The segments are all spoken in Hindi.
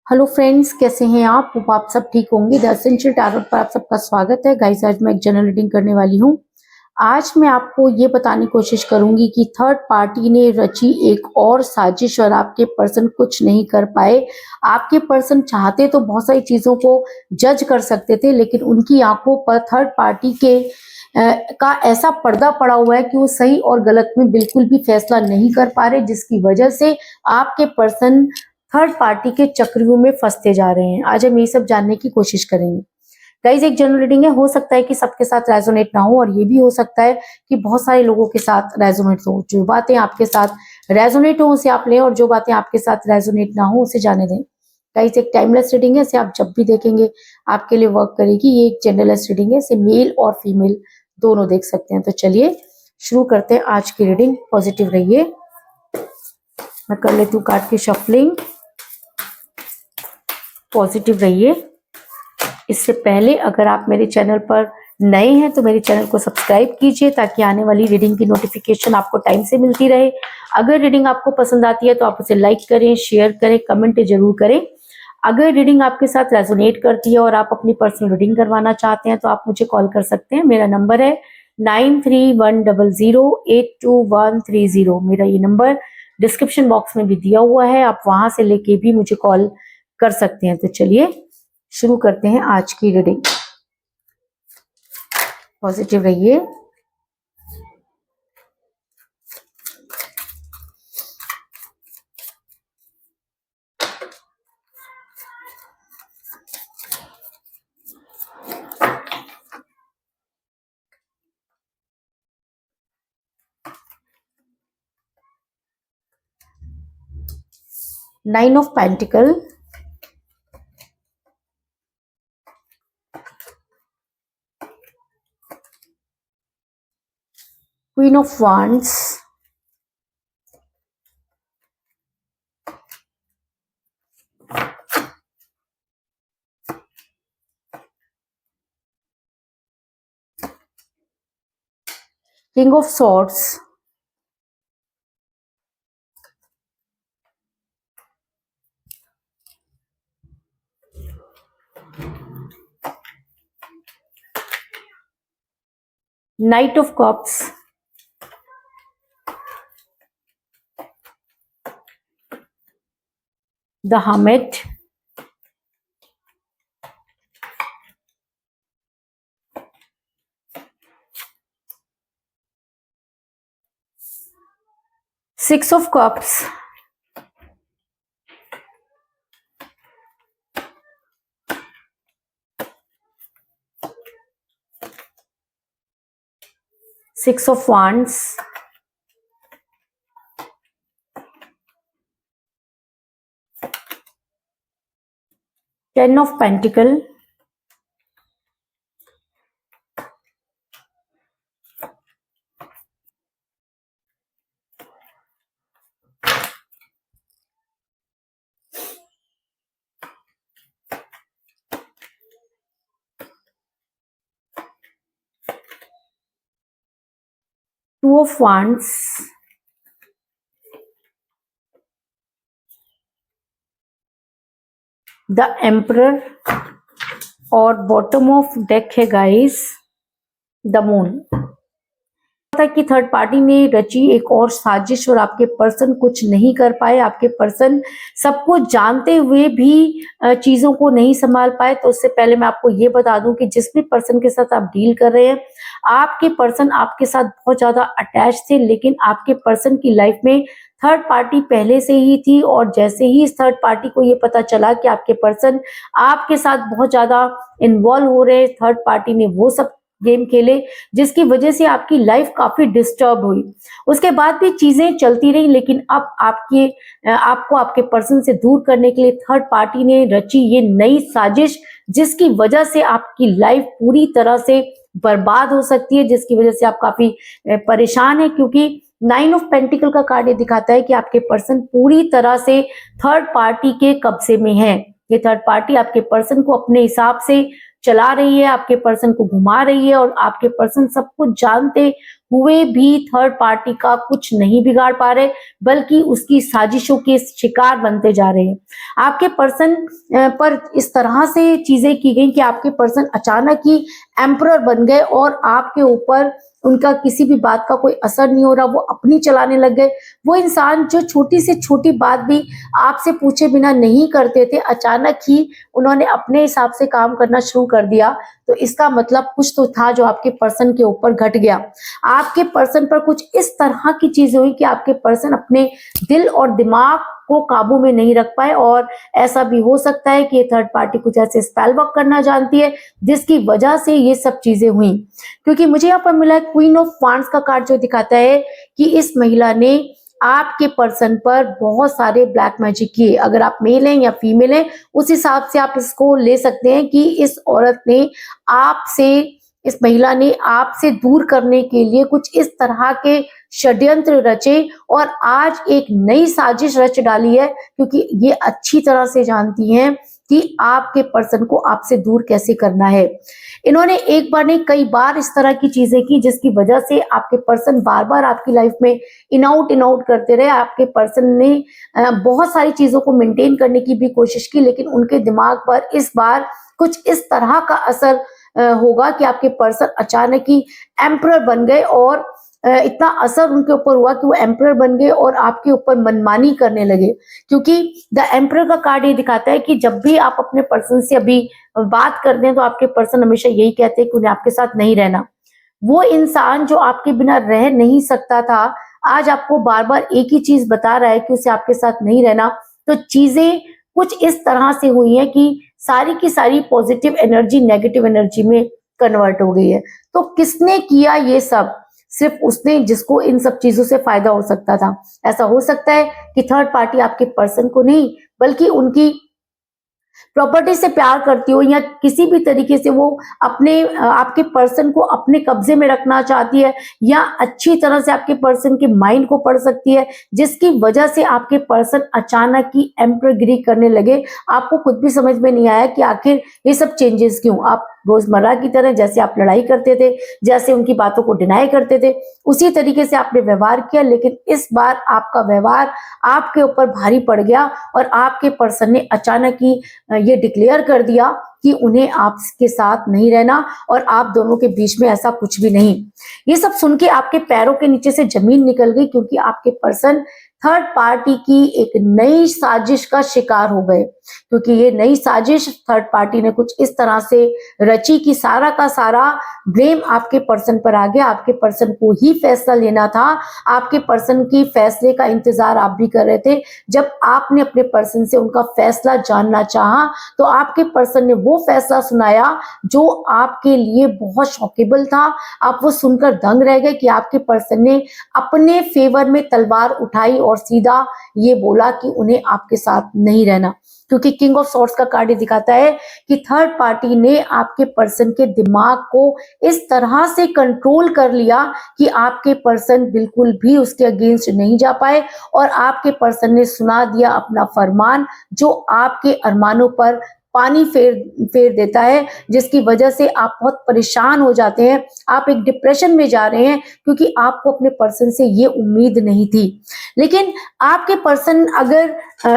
हेलो फ्रेंड्स, कैसे हैं आप? आप सब ठीक होंगे। द एसेंशियल टैरोट पर आप सबका स्वागत है। गाइस, आज मैं एक जनरल रीडिंग करने वाली हूँ। आज मैं आपको ये बताने की कोशिश करूंगी कि थर्ड पार्टी ने रची एक और साजिश और आपके पर्सन कुछ नहीं कर पाए। आपके पर्सन चाहते तो बहुत सारी चीजों को जज कर सकते थे, लेकिन उनकी आंखों पर थर्ड पार्टी के का ऐसा पर्दा पड़ा हुआ है कि वो सही और गलत में बिल्कुल भी फैसला नहीं कर पा रहे, जिसकी वजह से आपके पर्सन थर्ड पार्टी के चक्रव्यूह में फंसते जा रहे हैं। आज हम ये सब जानने की कोशिश करेंगे। गाइस, एक जनरल रीडिंग है, हो सकता है कि सबके साथ रेजोनेट ना हो, और ये भी हो सकता है कि बहुत सारे लोगों के साथ रेजोनेट हो। जो बातें आपके साथ रेजोनेट हो उसे आप लें, और जो बातें आपके साथ रेजोनेट ना हो उसे जाने दें। गाइस, एक टाइमलेस रीडिंग है, इसे आप जब भी देखेंगे आपके लिए वर्क करेगी। ये एक जनरलेस रीडिंग है, इसे मेल और फीमेल दोनों देख सकते हैं। तो चलिए शुरू करते हैं आज की रीडिंग। पॉजिटिव रहिए। मैं कर लेती हूँ कार्ड की शफलिंग। पॉजिटिव रहिए। इससे पहले अगर आप मेरे चैनल पर नए हैं तो मेरे चैनल को सब्सक्राइब कीजिए, ताकि आने वाली रीडिंग की नोटिफिकेशन आपको टाइम से मिलती रहे। अगर रीडिंग आपको पसंद आती है तो आप उसे लाइक करें, शेयर करें, कमेंट जरूर करें। अगर रीडिंग आपके साथ रेजोनेट करती है और आप अपनी पर्सनल रीडिंग करवाना चाहते हैं तो आप मुझे कॉल कर सकते हैं। मेरा नंबर है 9310082130। मेरा ये नंबर डिस्क्रिप्शन बॉक्स में भी दिया हुआ है, आप वहां से लेके भी मुझे कॉल कर सकते हैं। तो चलिए शुरू करते हैं आज की रीडिंग। पॉजिटिव रहिए। Nine of pentacle, queen of wands, king of swords, night of cups, the hermit, six of cups, six of wands, ten of pentacle, two of wands, the emperor, और बॉटम ऑफ डेक है गाइस द मून। कि थर्ड पार्टी ने रची एक और साजिश और आपके पर्सन कुछ नहीं कर पाए। आपके पर्सन सब कुछ जानते हुए भी चीजों को नहीं संभाल पाए। तो उससे पहले मैं आपको ये बता दूं कि जिस भी पर्सन के साथ आप डील कर रहे हैं, आपके पर्सन आपके साथ बहुत ज्यादा अटैच थे, लेकिन आपके पर्सन की लाइफ में थर्ड पार्टी पहले से ही थी। और जैसे ही इस थर्ड पार्टी को ये पता चला कि आपके पर्सन आपके साथ बहुत ज्यादा इन्वॉल्व हो रहे, थर्ड पार्टी ने वो सब गेम खेले, जिसकी वजह से आपकी लाइफ काफी डिस्टर्ब हुई। उसके बाद भी चीजें चलती रही, लेकिन अब आपको आपके पर्सन से दूर करने के लिए थर्ड पार्टी ने रची ये नई साजिश, जिसकी वजह से आपकी लाइफ पूरी तरह से बर्बाद हो सकती है, जिसकी वजह से आप काफी परेशान है। क्योंकि नाइन ऑफ पेंटिकल का कार्ड ये दिखाता है कि आपके पर्सन पूरी तरह से थर्ड पार्टी के कब्जे में है। ये थर्ड पार्टी आपके पर्सन को अपने हिसाब से चला रही है, आपके पर्सन को घुमा रही है, और आपके पर्सन सब कुछ जानते हुए भी थर्ड पार्टी का कुछ नहीं बिगाड़ पा रहे, बल्कि उसकी साजिशों के शिकार बनते जा रहे हैं। आपके पर्सन पर इस तरह से चीजें की गई कि आपके पर्सन अचानक ही एम्परर बन गए और आपके ऊपर उनका किसी भी बात का कोई असर नहीं हो रहा, वो अपनी चलाने लग गए। वो इंसान जो छोटी से छोटी बात भी आपसे पूछे बिना नहीं करते थे, अचानक ही उन्होंने अपने हिसाब से काम करना शुरू कर दिया। तो इसका मतलब कुछ तो था जो आपके पर्सन के ऊपर घट गया। आपके पर्सन पर कुछ इस तरह की चीजें हुई कि आपके पर्सन अपने दिल और दिमाग को काबू में नहीं रख पाए, और ऐसा भी हो सकता है कि ये थर्ड पार्टी कुछ ऐसे स्पेल वर्क करना जानती है जिसकी वजह से ये सब चीजें हुई। क्योंकि मुझे यहाँ पर मिला है क्वीन ऑफ वांड्स का कार्ड, जो दिखाता है कि इस महिला ने आपके पर्सन पर बहुत सारे ब्लैक मैजिक किए। अगर आप मेल हैं या फीमेल हैं, उस हिसाब से आप इसको ले सकते हैं कि इस औरत ने आपसे, इस महिला ने आपसे दूर करने के लिए कुछ इस तरह के षड्यंत्र रचे और आज एक नई साजिश रच डाली है, क्योंकि ये अच्छी तरह से जानती हैं कि आपके पर्सन को आपसे दूर कैसे करना है। इन्होंने एक बार नहीं कई बार इस तरह की चीजें की जिसकी वजह से आपके पर्सन बार बार आपकी लाइफ में इन आउट करते रहे। आपके पर्सन ने बहुत सारी चीजों को मेंटेन करने की भी कोशिश की, लेकिन उनके दिमाग पर इस बार कुछ इस तरह का असर होगा कि आपके पर्सन अचानक ही एम्परर बन गए, और इतना असर उनके ऊपर हुआ कि वो एम्परर बन गए और आपके ऊपर मनमानी करने लगे। क्योंकि द एम्परर का कार्ड ये दिखाता है कि जब भी आप अपने पर्सन से अभी बात करते हैं तो आपके पर्सन हमेशा यही कहते हैं कि उन्हें आपके साथ नहीं रहना। वो इंसान जो आपके बिना रह नहीं सकता था, आज आपको बार बार एक ही चीज बता रहा है कि उसे आपके साथ नहीं रहना। तो चीजें कुछ इस तरह से हुई हैं कि सारी की सारी पॉजिटिव एनर्जी नेगेटिव एनर्जी में कन्वर्ट हो गई है। तो किसने किया ये सब? सिर्फ उसने जिसको इन सब चीजों से फायदा हो सकता था। ऐसा हो सकता है कि थर्ड पार्टी आपके पर्सन को नहीं, बल्कि उनकी प्रॉपर्टी से प्यार करती हो, या किसी भी तरीके से वो अपने आपके पर्सन को अपने कब्जे में रखना चाहती है, या अच्छी तरह से आपके पर्सन के माइंड को पढ़ सकती है, जिसकी वजह से आपके पर्सन अचानक ही एम्परगिरी करने लगे। आपको खुद भी समझ में नहीं आया कि आखिर ये सब चेंजेस क्यों। आप रोजमर्रा की तरह जैसे आप लड़ाई करते थे, जैसे उनकी बातों को डिनाई करते थे, उसी तरीके से आपने व्यवहार किया, लेकिन इस बार आपका व्यवहार आपके ऊपर भारी पड़ गया और आपके पर्सन ने अचानक ही ये डिक्लेयर कर दिया कि उन्हें आपके साथ नहीं रहना और आप दोनों के बीच में ऐसा कुछ भी नहीं। ये सब सुन के आपके पैरों के नीचे से जमीन निकल गई, क्योंकि आपके पर्सन थर्ड पार्टी की एक नई साजिश का शिकार हो गए। क्योंकि ये नई साजिश थर्ड पार्टी ने कुछ इस तरह से रची कि सारा का सारा ब्लेम आपके पर्सन पर आ गया। आपके पर्सन को ही फैसला लेना था, आपके पर्सन की फैसले का इंतजार आप भी कर रहे थे। जब आपने अपने पर्सन से उनका फैसला जानना चाहा, तो आपके पर्सन ने वो फैसला सुनाया जो आपके लिए बहुत शॉकेबल था। आप वो सुनकर दंग रह गए कि आपके पर्सन ने अपने फेवर में तलवार उठाई और सीधा ये बोला कि उन्हें आपके साथ नहीं रहना। क्योंकि किंग ऑफ सॉर्ड्स का कार्ड दिखाता है कि थर्ड पार्टी ने आपके पर्सन के दिमाग को इस तरह से कंट्रोल कर लिया कि आपके पर्सन बिल्कुल भी उसके अगेंस्ट नहीं जा पाए, और आपके पर्सन ने सुना दिया अपना फरमान, जो आपके अरमानों पर पानी फेर देता है, जिसकी वजह से आप बहुत परेशान हो जाते हैं। आप एक डिप्रेशन में जा रहे हैं, क्योंकि आपको अपने पर्सन से ये उम्मीद नहीं थी। लेकिन आपके पर्सन अगर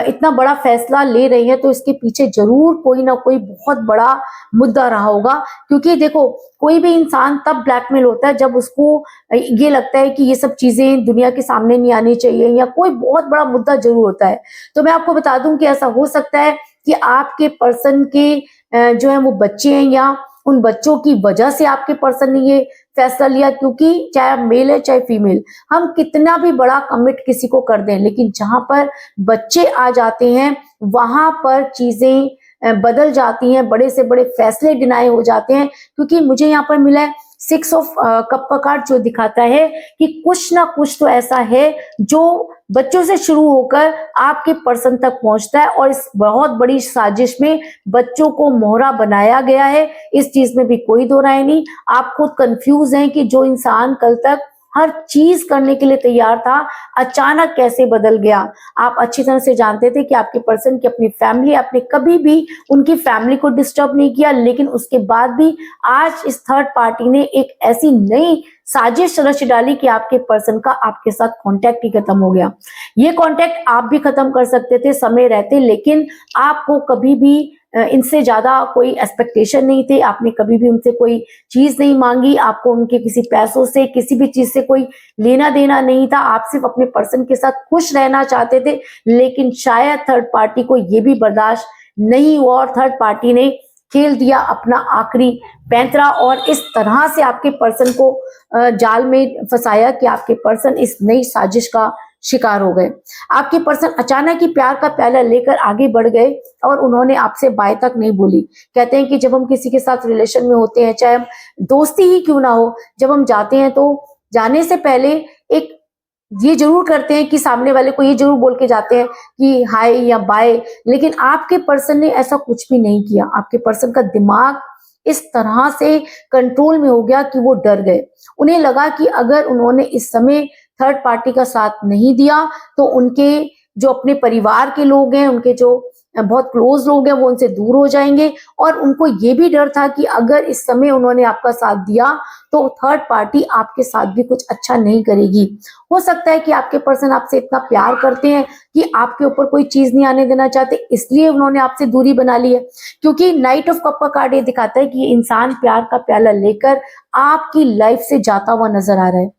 इतना बड़ा फैसला ले रहे हैं, तो इसके पीछे जरूर कोई ना कोई बहुत बड़ा मुद्दा रहा होगा। क्योंकि देखो, कोई भी इंसान तब ब्लैकमेल होता है जब उसको ये लगता है कि ये सब चीजें दुनिया के सामने नहीं आनी चाहिए, या कोई बहुत बड़ा मुद्दा जरूर होता है। तो मैं आपको बता दूं कि ऐसा हो सकता है कि आपके पर्सन के जो है वो बच्चे हैं, या उन बच्चों की वजह से आपके पर्सन ने ये फैसला लिया। क्योंकि चाहे मेल है चाहे फीमेल, हम कितना भी बड़ा कमिट किसी को कर दें, लेकिन जहां पर बच्चे आ जाते हैं वहां पर चीजें बदल जाती हैं, बड़े से बड़े फैसले डिनाई हो जाते हैं। क्योंकि मुझे यहाँ पर मिला है 6 ऑफ कप का कार्ड, जो दिखाता है कि कुछ ना कुछ तो ऐसा है जो बच्चों से शुरू होकर आपके पर्सन तक पहुंचता है, और इस बहुत बड़ी साजिश में बच्चों को मोहरा बनाया गया है। इस चीज में भी कोई दो राय नहीं। आप खुद कंफ्यूज हैं कि जो इंसान कल तक हर चीज करने के लिए तैयार था, अचानक कैसे बदल गया। आप अच्छी तरह से जानते थे कि आपके पर्सन की अपनी फैमिली, आपने कभी भी उनकी फैमिली को डिस्टर्ब नहीं किया, लेकिन उसके बाद भी आज इस थर्ड पार्टी ने एक ऐसी नई साजिश रच डाली कि आपके पर्सन का आपके साथ कांटेक्ट ही खत्म हो गया। ये कांटेक्ट आप भी खत्म कर सकते थे समय रहते, लेकिन आपको कभी भी इनसे ज्यादा कोई एक्सपेक्टेशन नहीं थे, आपने कभी भी उनसे कोई चीज नहीं मांगी, आपको उनके किसी पैसों से, किसी भी चीज से कोई लेना देना नहीं था, आप सिर्फ अपने पर्सन के साथ खुश रहना चाहते थे। लेकिन शायद थर्ड पार्टी को ये भी बर्दाश्त नहीं हुआ और थर्ड पार्टी ने खेल दिया अपना आखिरी पैंतरा और इस तरह से आपके पर्सन को जाल में फंसाया कि आपके पर्सन इस नई साजिश का शिकार हो गए। आपके पर्सन अचानक ही प्यार का प्याला लेकर आगे बढ़ गए और उन्होंने आपसे बाय तक नहीं बोली। कहते हैं कि जब हम किसी के साथ रिलेशन में होते हैं, चाहे हम दोस्ती ही क्यों ना हो, जब हम जाते हैं तो जाने से पहले एक ये जरूर करते हैं कि सामने वाले को ये जरूर बोल के जाते हैं कि हाय या बाय, लेकिन आपके पर्सन ने ऐसा कुछ भी नहीं किया। आपके पर्सन का दिमाग इस तरह से कंट्रोल में हो गया कि वो डर गए। उन्हें लगा कि अगर उन्होंने इस समय थर्ड पार्टी का साथ नहीं दिया तो उनके जो अपने परिवार के लोग हैं, उनके जो बहुत क्लोज लोग हैं, वो उनसे दूर हो जाएंगे और उनको ये भी डर था कि अगर इस समय उन्होंने आपका साथ दिया तो थर्ड पार्टी आपके साथ भी कुछ अच्छा नहीं करेगी। हो सकता है कि आपके पर्सन आपसे इतना प्यार करते हैं कि आपके ऊपर कोई चीज नहीं आने देना चाहते, इसलिए उन्होंने आपसे दूरी बना ली है। क्योंकि नाइट ऑफ कप का कार्ड ये दिखाता है कि ये इंसान प्यार का प्याला लेकर आपकी लाइफ से जाता हुआ नजर आ रहा है।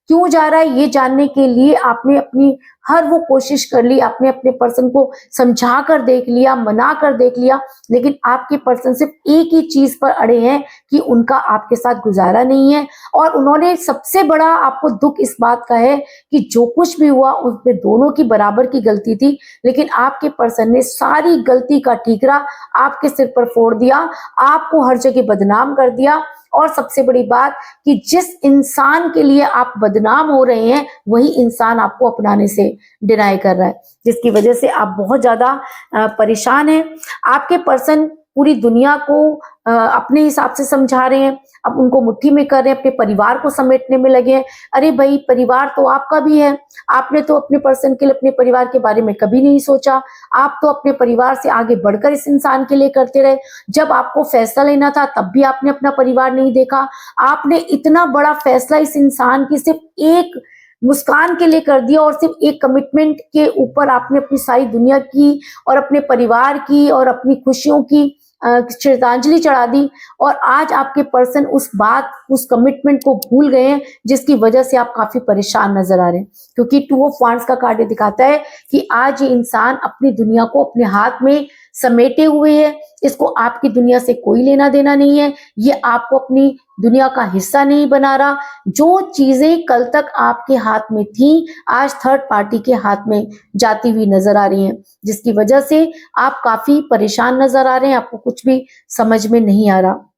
क्यों जा रहा है ये जानने के लिए आपने अपनी हर वो कोशिश कर ली, आपने अपने पर्सन को समझा कर देख लिया, मना कर देख लिया, लेकिन आपके पर्सन सिर्फ एक ही चीज पर अड़े हैं कि उनका आपके साथ गुजारा नहीं है। और उन्होंने सबसे बड़ा आपको दुख इस बात का है कि जो कुछ भी हुआ उसमें दोनों की बराबर की गलती थी, लेकिन आपके पर्सन ने सारी गलती का ठीकरा आपके सिर पर फोड़ दिया, आपको हर जगह बदनाम कर दिया। और सबसे बड़ी बात कि जिस इंसान के लिए आप बदनाम हो रहे हैं वही इंसान आपको अपनाने से डिनाई कर रहा है, जिसकी वजह से आप बहुत ज्यादा परेशान हैं। आपके पर्सन पूरी दुनिया को अपने हिसाब से समझा रहे हैं, अब उनको मुट्ठी में कर रहे हैं, अपने परिवार को समेटने में लगे हैं। अरे भाई, परिवार तो आपका भी है, आपने तो अपने पर्सन के लिए अपने परिवार के बारे में कभी नहीं सोचा। आप तो अपने परिवार से आगे बढ़कर इस इंसान के लिए करते रहे। जब आपको फैसला लेना था तब भी आपने अपना परिवार नहीं देखा। आपने इतना बड़ा फैसला इस इंसान की सिर्फ एक मुस्कान के लिए कर दिया और सिर्फ एक कमिटमेंट के ऊपर आपने अपनी सारी दुनिया की और अपने परिवार की और अपनी खुशियों की श्रद्धांजलि चढ़ा दी। और आज आपके पर्सन उस कमिटमेंट को भूल गए हैं, जिसकी वजह से आप काफी परेशान नजर आ रहे हैं। क्योंकि टू ऑफ वांड्स का कार्ड दिखाता है कि आज ये इंसान अपनी दुनिया को अपने हाथ में समेटे हुए है, इसको आपकी दुनिया से कोई लेना देना नहीं है, ये आपको अपनी दुनिया का हिस्सा नहीं बना रहा। जो चीजें कल तक आपके हाथ में थी आज थर्ड पार्टी के हाथ में जाती हुई नजर आ रही हैं, जिसकी वजह से आप काफी परेशान नजर आ रहे हैं, आपको कुछ भी समझ में नहीं आ रहा।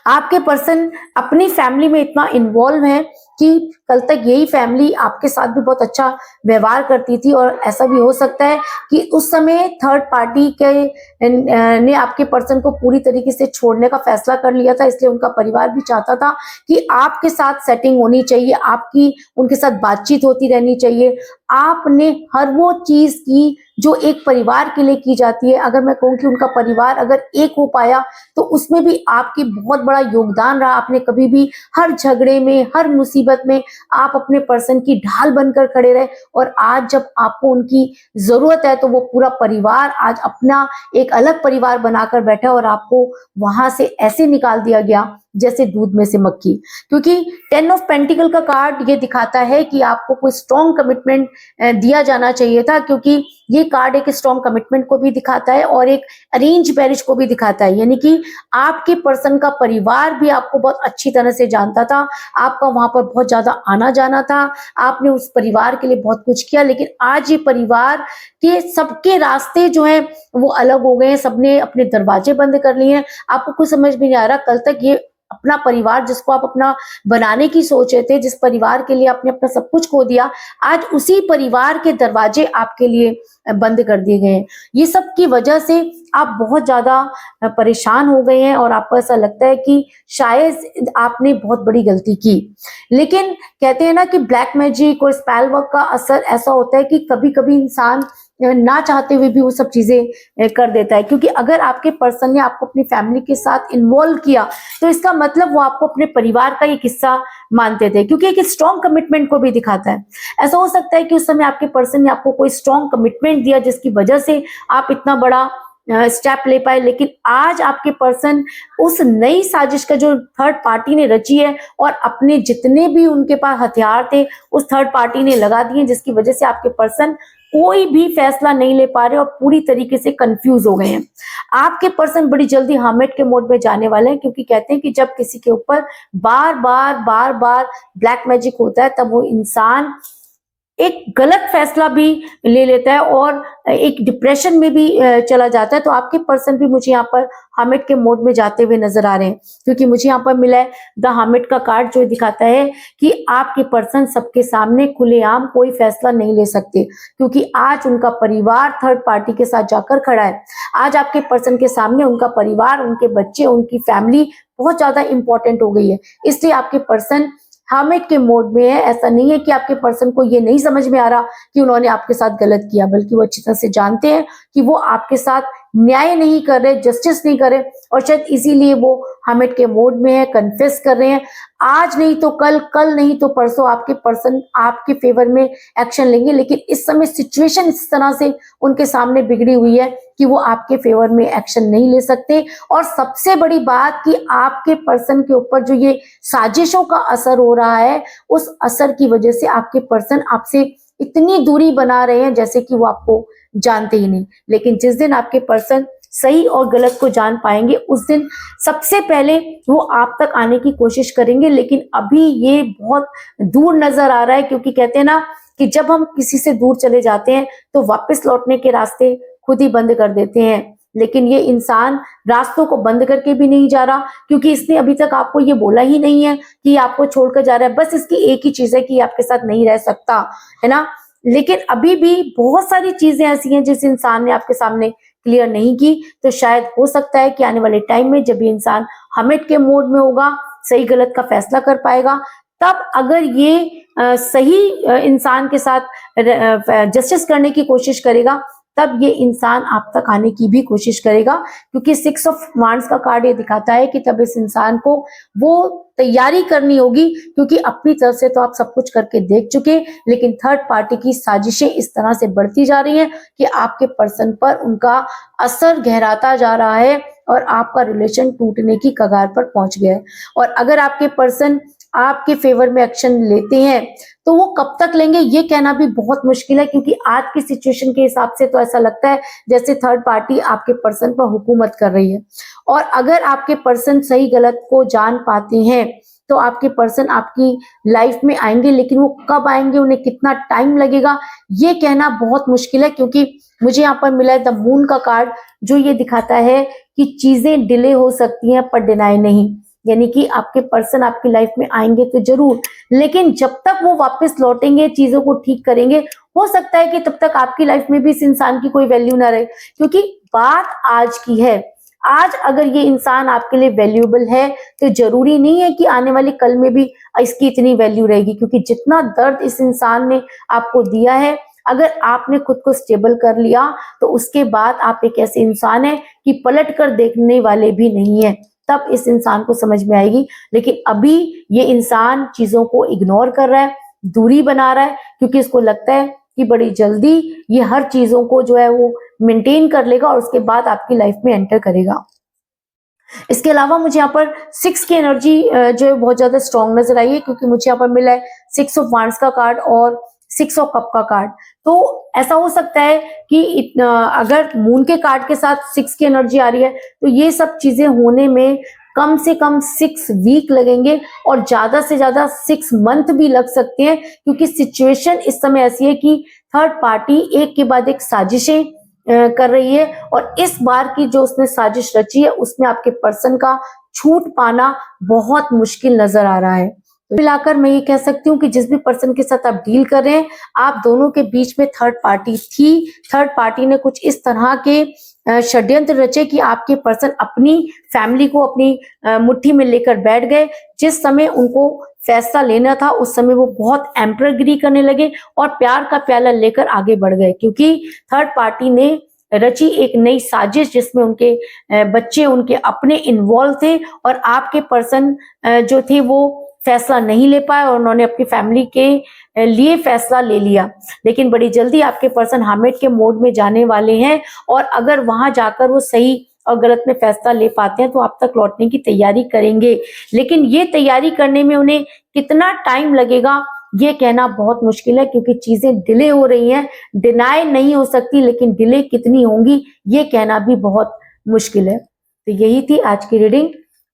आपके पर्सन अपनी फैमिली में इतना इन्वॉल्व है कि कल तक यही फैमिली आपके साथ भी बहुत अच्छा व्यवहार करती थी और ऐसा भी हो सकता है कि उस समय थर्ड पार्टी के ने आपके पर्सन को पूरी तरीके से छोड़ने का फैसला कर लिया था, इसलिए उनका परिवार भी चाहता था कि आपके साथ सेटिंग होनी चाहिए, आपकी उनके साथ बातचीत होती रहनी चाहिए। आपने हर वो चीज की जो एक परिवार के लिए की जाती है। अगर मैं कहूँ कि उनका परिवार अगर एक हो पाया तो उसमें भी आपकी बहुत बड़ा योगदान रहा। आपने कभी भी हर झगड़े में, हर मुसीबत में आप अपने पर्सन की ढाल बनकर खड़े रहे और आज जब आपको उनकी जरूरत है तो वो पूरा परिवार आज अपना एक अलग परिवार बनाकर बैठा और आपको वहां से ऐसे निकाल दिया गया जैसे दूध में से मक्खी। क्योंकि 10 ऑफ पेंटिकल का कार्ड ये दिखाता है कि आपको कोई स्ट्रॉन्ग कमिटमेंट दिया जाना चाहिए था, क्योंकि ये कार्ड एक स्ट्रॉन्ग कमिटमेंट को भी दिखाता है और एक अरेंज मैरिज को भी दिखाता है। यानी कि आपके पर्सन का परिवार भी आपको बहुत अच्छी तरह से जानता था, आपका वहां पर बहुत ज्यादा आना जाना था, आपने उस परिवार के लिए बहुत कुछ किया, लेकिन आज ये परिवार के सबके रास्ते जो है वो अलग हो गए हैं, सबने अपने दरवाजे बंद कर लिए हैं। आपको कुछ समझ में नहीं आ रहा कल तक ये अपना परिवार जिसको आप अपना बनाने की सोच रहे थे, जिस परिवार के लिए आपने अपना सब कुछ खो दिया, आज उसी परिवार के दरवाजे आपके लिए बंद कर दिए गए हैं। ये सब की वजह से आप बहुत ज़्यादा परेशान हो गए हैं और आपको ऐसा लगता है कि शायद आपने बहुत बड़ी गलती की। लेकिन कहते हैं ना कि ब्लैक मैजिक और स्पेल वर्क का असर ऐसा होता है कि कभी-कभी इंसान ना चाहते हुए भी वो सब चीज़ें कर देता है, क्योंकि अगर आपके पर्सन ने आपको अपनी फैमिली के साथ इन्वॉल्व किया, तो इसका मतलब वो आपको अपने परिवार का एक हिस्सा मानते थे, क्योंकि एक स्ट्रॉन्ग कमिटमेंट को भी दिखाता है। ऐसा हो सकता है कि उस समय आपके पर्सन ने आपको कोई स्ट्रॉन्ग कमिटमेंट दिया जिसकी वजह से आप इतना बड़ा स्टेप ले पाए, लेकिन आज आपके पर्सन उस नई साजिश का जो थर्ड पार्टी ने रची है और अपने जितने भी उनके पास हथियार थे उस थर्ड पार्टी ने लगा दिए, जिसकी वजह से आपके पर्सन कोई भी फैसला नहीं ले पा रहे और पूरी तरीके से कंफ्यूज हो गए हैं। आपके पर्सन बड़ी जल्दी हर्मिट के मोड में जाने वाले हैं, क्योंकि कहते हैं कि जब किसी के ऊपर बार-बार ब्लैक मैजिक होता है तब वो इंसान एक गलत फैसला भी ले लेता है और एक डिप्रेशन में भी चला जाता है। तो आपके पर्सन भी मुझे यहाँ पर हर्मिट के मोड में जाते हुए नजर आ रहे हैं, क्योंकि मुझे यहाँ पर मिला है द हर्मिट का कार्ड, जो दिखाता है कि आपके पर्सन सबके सामने खुलेआम कोई फैसला नहीं ले सकते, क्योंकि आज उनका परिवार थर्ड पार्टी के साथ जाकर खड़ा है। आज आपके पर्सन के सामने उनका परिवार, उनके बच्चे, उनकी फैमिली बहुत ज्यादा इंपॉर्टेंट हो गई है, इसलिए आपके पर्सन हर्मिट के मोड में है। ऐसा नहीं है कि आपके पर्सन को ये नहीं समझ में आ रहा कि उन्होंने आपके साथ गलत किया, बल्कि वो अच्छी तरह से जानते हैं कि वो आपके साथ न्याय नहीं कर रहे, जस्टिस नहीं कर रहे, और शायद इसीलिए वो हर्मिट के मोड में है, कन्फेस कर रहे हैं। आज नहीं तो कल, कल नहीं तो परसों आपके पर्सन आपके फेवर में एक्शन लेंगे, लेकिन इस समय सिचुएशन इस तरह से उनके सामने बिगड़ी हुई है कि वो आपके फेवर में एक्शन नहीं ले सकते। और सबसे बड़ी बात कि आपके पर्सन के ऊपर जो ये साजिशों का असर हो रहा है, उस असर की वजह से आपके पर्सन आपसे इतनी दूरी बना रहे हैं जैसे कि वो आपको जानते ही नहीं। लेकिन जिस दिन आपके पर्सन सही और गलत को जान पाएंगे, उस दिन सबसे पहले वो आप तक आने की कोशिश करेंगे, लेकिन अभी ये बहुत दूर नजर आ रहा है, क्योंकि कहते हैं ना कि जब हम किसी से दूर चले जाते हैं तो वापस लौटने के रास्ते खुद ही बंद कर देते हैं। लेकिन ये इंसान रास्तों को बंद करके भी नहीं जा रहा, क्योंकि इसने अभी तक आपको ये बोला ही नहीं है कि आपको छोड़कर जा रहा है। बस इसकी एक ही चीज है कि आपके साथ नहीं रह सकता, है ना। लेकिन अभी भी बहुत सारी चीजें ऐसी हैं जिस इंसान ने आपके सामने क्लियर नहीं की। तो शायद हो सकता है कि आने वाले टाइम में जब ये इंसान हर्मिट के मोड में होगा, सही गलत का फैसला कर पाएगा, तब अगर ये सही इंसान के साथ जस्टिस करने की कोशिश करेगा, तब ये इंसान आप तक आने की भी कोशिश करेगा, क्योंकि 6 ऑफ वांड्स का कार्ड ये दिखाता है कि तब इस इंसान को वो तैयारी करनी होगी, क्योंकि अपनी तरफ से तो आप सब कुछ करके देख चुके, लेकिन थर्ड पार्टी की साजिशें इस तरह से बढ़ती जा रही हैं कि आपके पर्सन पर उनका असर गहराता जा रहा है और आपका रिलेशन टूटने की कगार पर पहुंच गया है। और अगर आपके पर्सन आपके फेवर में एक्शन लेते हैं तो वो कब तक लेंगे ये कहना भी बहुत मुश्किल है, क्योंकि आज की सिचुएशन के हिसाब से तो ऐसा लगता है जैसे थर्ड पार्टी आपके पर्सन पर हुकूमत कर रही है। और अगर आपके पर्सन सही गलत को जान पाते हैं तो आपके पर्सन आपकी लाइफ में आएंगे, लेकिन वो कब आएंगे, उन्हें कितना टाइम लगेगा, ये कहना बहुत मुश्किल है। क्योंकि मुझे यहाँ पर मिला है द मून का कार्ड, जो ये दिखाता है कि चीजें डिले हो सकती हैं पर डिनाई नहीं, यानी कि आपके पर्सन आपकी लाइफ में आएंगे तो जरूर, लेकिन जब तक वो वापस लौटेंगे, चीजों को ठीक करेंगे, हो सकता है कि तब तक आपकी लाइफ में भी इस इंसान की कोई वैल्यू ना रहे। क्योंकि बात आज की है, आज अगर ये इंसान आपके लिए वैल्यूएबल है तो जरूरी नहीं है कि आने वाले कल में भी इसकी इतनी वैल्यू रहेगी, क्योंकि जितना दर्द इस इंसान ने आपको दिया है, अगर आपने खुद को स्टेबल कर लिया तो उसके बाद आप एक ऐसे इंसान है कि पलट कर देखने वाले भी नहीं है, तब इस इंसान को समझ में आएगी। लेकिन अभी ये इंसान चीजों को इग्नोर कर रहा है, दूरी बना रहा है, क्योंकि इसको लगता है कि बड़ी जल्दी ये हर चीजों को जो है वो मेंटेन कर लेगा और उसके बाद आपकी लाइफ में एंटर करेगा। इसके अलावा मुझे यहाँ पर 6 की एनर्जी जो है बहुत ज्यादा स्ट्रॉन्ग नजर आई है, क्योंकि मुझे यहाँ पर मिला है 6 ऑफ वांड्स का कार्ड और 6 ऑफ कप का कार्ड। तो ऐसा हो सकता है कि अगर मून के कार्ड के साथ 6 की एनर्जी आ रही है तो ये सब चीजें होने में कम से कम 6 वीक लगेंगे और ज्यादा से ज्यादा 6 मंथ भी लग सकते हैं, क्योंकि सिचुएशन इस समय ऐसी है कि थर्ड पार्टी एक के बाद एक साजिशें कर रही है और इस बार की जो उसने साजिश रची है उसमें आपके पर्सन का छूट पाना बहुत मुश्किल नजर आ रहा है। तो मिलाकर मैं ये कह सकती हूँ कि जिस भी पर्सन के साथ आप डील कर रहे हैं, आप दोनों के बीच में थर्ड पार्टी थी। थर्ड पार्टी ने कुछ इस तरह के षड्यंत्र रचे कि आपके पर्सन अपनी फैमिली को अपनी मुट्ठी में लेकर बैठ गए। जिस समय उनको फैसला लेना था उस समय वो बहुत एम्परगिरी करने लगे और प्यार का प्याला लेकर आगे बढ़ गए, क्योंकि थर्ड पार्टी ने रची एक नई साजिश जिसमें उनके बच्चे उनके अपने इन्वॉल्व थे और आपके पर्सन जो थे वो फैसला नहीं ले पाए और उन्होंने अपनी फैमिली के लिए फैसला ले लिया। लेकिन बड़ी जल्दी आपके पर्सन हामिद के मोड में जाने वाले हैं और अगर वहां जाकर वो सही और गलत में फैसला ले पाते हैं तो आप तक लौटने की तैयारी करेंगे। लेकिन ये तैयारी करने में उन्हें कितना टाइम लगेगा ये कहना बहुत मुश्किल है, क्योंकि चीजें डिले हो रही हैं। डिनाई नहीं हो सकती, लेकिन डिले कितनी होंगी ये कहना भी बहुत मुश्किल है। तो यही थी आज की रीडिंग।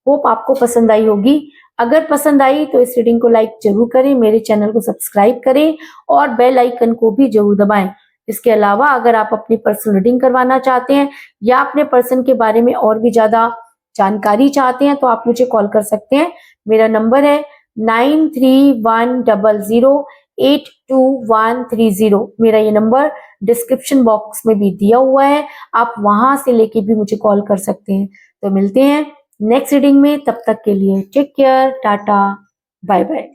होप आपको पसंद आई होगी। अगर पसंद आई तो इस रीडिंग को लाइक जरूर करें, मेरे चैनल को सब्सक्राइब करें और बेल आइकन को भी जरूर दबाएं। इसके अलावा अगर आप अपनी पर्सनल रीडिंग करवाना चाहते हैं या अपने पर्सन के बारे में और भी ज्यादा जानकारी चाहते हैं तो आप मुझे कॉल कर सकते हैं। मेरा नंबर है 9310082130। मेरा ये नंबर डिस्क्रिप्शन बॉक्स में भी दिया हुआ है, आप वहां से लेके भी मुझे कॉल कर सकते हैं। तो मिलते हैं नेक्स्ट रीडिंग में, तब तक के लिए take care, tata, bye bye.